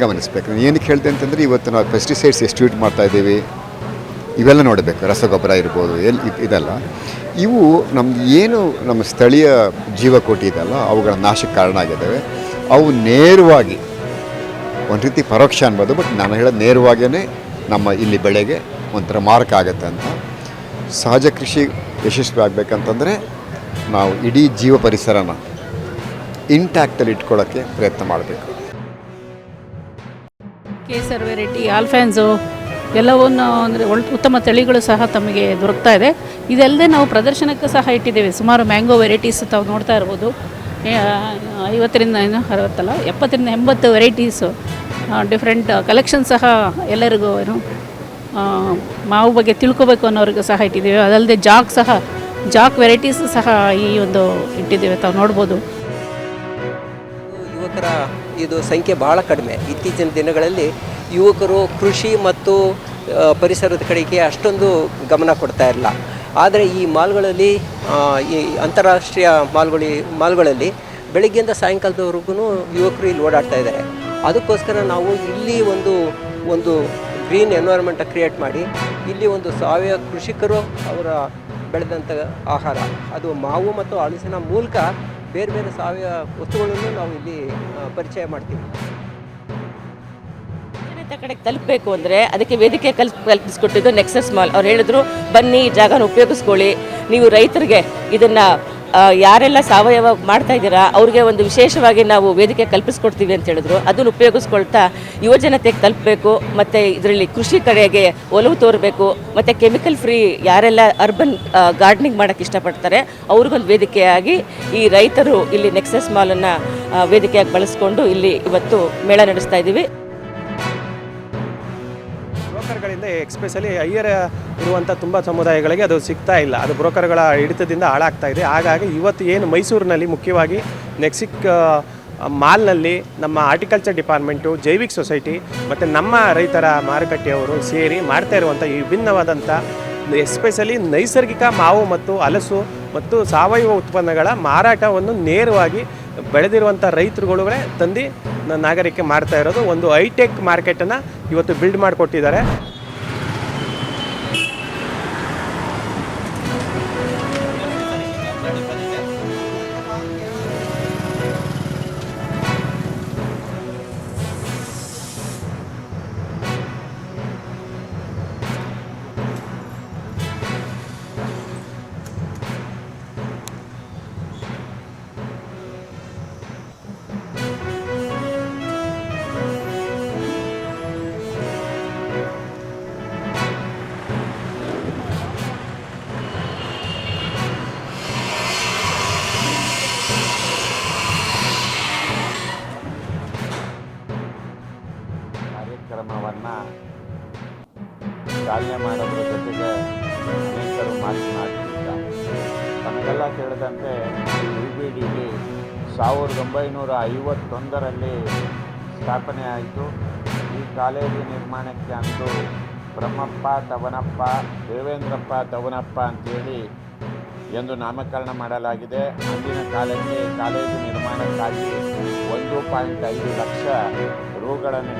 ಗಮನಿಸಬೇಕು. ಏನಕ್ಕೆ ಹೇಳ್ತೆ ಅಂತಂದರೆ, ಇವತ್ತು ನಾವು ಪೆಸ್ಟಿಸೈಡ್ಸ್ ಎಷ್ಟು ಯೂಸ್ ಮಾಡ್ತಾಯಿದ್ದೀವಿ ಇವೆಲ್ಲ ನೋಡಬೇಕು. ರಸಗೊಬ್ಬರ ಇರ್ಬೋದು, ಇದೆಲ್ಲ ಇವು ನಮ್ಗೆ ಏನು ನಮ್ಮ ಸ್ಥಳೀಯ ಜೀವಕೋಟಿ ಇದೆಲ್ಲ ಅವುಗಳ ನಾಶಕ್ಕೆ ಕಾರಣ ಆಗಿದ್ದಾವೆ. ಅವು ನೇರವಾಗಿ ಒಂದು ರೀತಿ ಪರೋಕ್ಷ ಅನ್ಬೋದು, ಬಟ್ ನಾನು ಹೇಳೋದು ನೇರವಾಗಿಯೇ ನಮ್ಮ ಇಲ್ಲಿ ಬೆಳೆಗೆ ಒಂಥರ ಮಾರಕ ಆಗುತ್ತೆ ಅಂತ. ಸಹಜ ಕೃಷಿ ಯಶಸ್ವಿ ಆಗಬೇಕಂತಂದರೆ ನಾವು ಇಡೀ ಜೀವ ಪರಿಸರನ ಇಂಟ್ಯಾಕ್ಟಲ್ಲಿ ಇಟ್ಕೊಳ್ಳೋಕ್ಕೆ ಪ್ರಯತ್ನ ಮಾಡಬೇಕು. ಕೇಸರ್ ವೆರೈಟಿ, ಆಲ್ಫ್ಯಾನ್ಸೋ ಎಲ್ಲವನ್ನು ಅಂದರೆ ಉತ್ತಮ ತಳಿಗಳು ಸಹ ತಮಗೆ ದೊರಕ್ತಾ ಇದೆ. ಇದಲ್ಲದೆ ನಾವು ಪ್ರದರ್ಶನಕ್ಕೆ ಸಹ ಇಟ್ಟಿದ್ದೇವೆ. ಸುಮಾರು ಮ್ಯಾಂಗೋ ವೆರೈಟೀಸ್ ತಾವು ನೋಡ್ತಾ ಇರ್ಬೋದು. 50ರಿಂದ 70ರಿಂದ 80 ವೆರೈಟೀಸು, ಡಿಫ್ರೆಂಟ್ ಕಲೆಕ್ಷನ್ ಸಹ ಎಲ್ಲರಿಗೂ ಮಾವು ಬಗ್ಗೆ ತಿಳ್ಕೊಬೇಕು ಅನ್ನೋರಿಗೂ ಸಹ ಇಟ್ಟಿದ್ದೇವೆ. ಅದಲ್ಲದೆ ಜಾಕ್ ವೆರೈಟೀಸ್ ಸಹ ಈ ಒಂದು ಇಟ್ಟಿದ್ದೇವೆ, ತಾವು ನೋಡ್ಬೋದು. ಯುವಕರ ಇದು ಸಂಖ್ಯೆ ಭಾಳ ಕಡಿಮೆ. ಇತ್ತೀಚಿನ ದಿನಗಳಲ್ಲಿ ಯುವಕರು ಕೃಷಿ ಮತ್ತು ಪರಿಸರದ ಕಡೆಗೆ ಅಷ್ಟೊಂದು ಗಮನ ಕೊಡ್ತಾ ಇಲ್ಲ. ಆದರೆ ಈ ಮಾಲ್ಗಳಲ್ಲಿ, ಈ ಅಂತಾರಾಷ್ಟ್ರೀಯ ಮಾಲ್ಗಳಲ್ಲಿ ಬೆಳಗ್ಗೆಯಿಂದ ಸಾಯಂಕಾಲದವರೆಗೂ ಯುವಕರು ಇಲ್ಲಿ ಓಡಾಡ್ತಾ ಇದ್ದಾರೆ. ಅದಕ್ಕೋಸ್ಕರ ನಾವು ಇಲ್ಲಿ ಒಂದು ಗ್ರೀನ್ ಎನ್ವೈರ್ಮೆಂಟ್ ಕ್ರಿಯೇಟ್ ಮಾಡಿ, ಇಲ್ಲಿ ಒಂದು ಸಾವಯವ ಕೃಷಿಕರು ಅವರ ಬೆಳೆದಂಥ ಆಹಾರ, ಅದು ಮಾವು ಮತ್ತು ಹಲಸಿನ ಮೂಲಕ ಬೇರೆ ಬೇರೆ ಸಾವಯವ ವಸ್ತುಗಳನ್ನು ನಾವು ಇಲ್ಲಿ ಪರಿಚಯ ಮಾಡ್ತೀವಿ. ಕಡೆಗೆ ತಲುಪಬೇಕು ಅಂದರೆ ಅದಕ್ಕೆ ವೇದಿಕೆ ಕಲ್ಪಿಸ್ಕೊಟ್ಟಿದ್ದು ನೆಕ್ಸಸ್ ಮಾಲ್. ಅವ್ರು ಹೇಳಿದ್ರು, ಬನ್ನಿ ಈ ಜಾಗನ ಉಪಯೋಗಿಸ್ಕೊಳ್ಳಿ, ನೀವು ರೈತರಿಗೆ ಇದನ್ನು ಯಾರೆಲ್ಲ ಸಾವಯವ ಮಾಡ್ತಾ ಇದ್ದೀರಾ ಅವ್ರಿಗೆ ಒಂದು ವಿಶೇಷವಾಗಿ ನಾವು ವೇದಿಕೆ ಕಲ್ಪಿಸ್ಕೊಡ್ತೀವಿ ಅಂತ ಹೇಳಿದ್ರು. ಅದನ್ನು ಉಪಯೋಗಿಸ್ಕೊಳ್ತಾ ಯುವಜನತೆಗೆ ತಲುಪಬೇಕು, ಮತ್ತು ಇದರಲ್ಲಿ ಕೃಷಿ ಕಡೆಗೆ ಒಲವು ತೋರಬೇಕು, ಮತ್ತು ಕೆಮಿಕಲ್ ಫ್ರೀ ಯಾರೆಲ್ಲ ಅರ್ಬನ್ ಗಾರ್ಡನಿಂಗ್ ಮಾಡೋಕ್ಕೆ ಇಷ್ಟಪಡ್ತಾರೆ ಅವ್ರಿಗೊಂದು ವೇದಿಕೆಯಾಗಿ ಈ ರೈತರು ಇಲ್ಲಿ ನೆಕ್ಸಸ್ ಮಾಲನ್ನು ವೇದಿಕೆಯಾಗಿ ಬಳಸ್ಕೊಂಡು ಇಲ್ಲಿ ಇವತ್ತು ಮೇಳ ನಡೆಸ್ತಾ ಇದ್ದೀವಿ. ಬ್ರೋಕರ್ಗಳಿಂದ ಎಕ್ಸ್ಪೆಷಲಿ ಹೈಯರ್ ಇರುವಂಥ ತುಂಬ ಸಮುದಾಯಗಳಿಗೆ ಅದು ಸಿಗ್ತಾ ಇಲ್ಲ. ಅದು ಬ್ರೋಕರ್ಗಳ ಹಿಡಿತದಿಂದ ಹಾಳಾಗ್ತಾ ಇದೆ. ಹಾಗಾಗಿ ಇವತ್ತು ಏನು ಮೈಸೂರಿನಲ್ಲಿ ಮುಖ್ಯವಾಗಿ ನೆಕ್ಸಿಕ್ ಮಾಲ್ನಲ್ಲಿ ನಮ್ಮ ಹಾರ್ಟಿಕಲ್ಚರ್ ಡಿಪಾರ್ಟ್ಮೆಂಟು, ಜೈವಿಕ್ ಸೊಸೈಟಿ ಮತ್ತು ನಮ್ಮ ರೈತರ ಮಾರುಕಟ್ಟೆಯವರು ಸೇರಿ ಮಾಡ್ತಾ ಇರುವಂಥ ಈ ವಿಭಿನ್ನವಾದಂಥ ಎಸ್ಪೆಷಲಿ ನೈಸರ್ಗಿಕ ಮಾವು ಮತ್ತು ಹಲಸು ಮತ್ತು ಸಾವಯವ ಉತ್ಪನ್ನಗಳ ಮಾರಾಟವನ್ನು ನೇರವಾಗಿ ಬೆಳೆದಿರುವಂಥ ರೈತರುಗಳೇ ತಂದು ನಾಗರಿಕೆ ಮಾಡ್ತಾ ಇರೋದು ಒಂದು ಹೈಟೆಕ್ ಮಾರ್ಕೆಟನ್ನು ಇವತ್ತು ಬಿಲ್ಡ್ ಮಾಡಿಕೊಟ್ಟಿದ್ದಾರೆ. ಕಾರ್ಯಕ್ರಮವನ್ನು ಚಾಲನೆ ಮಾಡೋದ್ರ ಜೊತೆಗೆ ಅನೇಕರು ಮಾತನಾಡ್ತಿದ್ದಾರೆ. ತಮಗೆಲ್ಲ ತಿಳಿದಂತೆ UBDG 1951ರಲ್ಲಿ ಸ್ಥಾಪನೆ ಆಯಿತು. ಈ ಕಾಲೇಜು ನಿರ್ಮಾಣಕ್ಕೆ ಅಂದು ಬ್ರಹ್ಮಪ್ಪ ತವನಪ್ಪ, ದೇವೇಂದ್ರಪ್ಪ ತವನಪ್ಪ ಅಂತೇಳಿ ಎಂದು ನಾಮಕರಣ ಮಾಡಲಾಗಿದೆ. ಅಂದಿನ ಕಾಲಕ್ಕೆ ಕಾಲೇಜು ನಿರ್ಮಾಣಕ್ಕಾಗಿ 1.5 ಲಕ್ಷ ರೂಗಳನ್ನು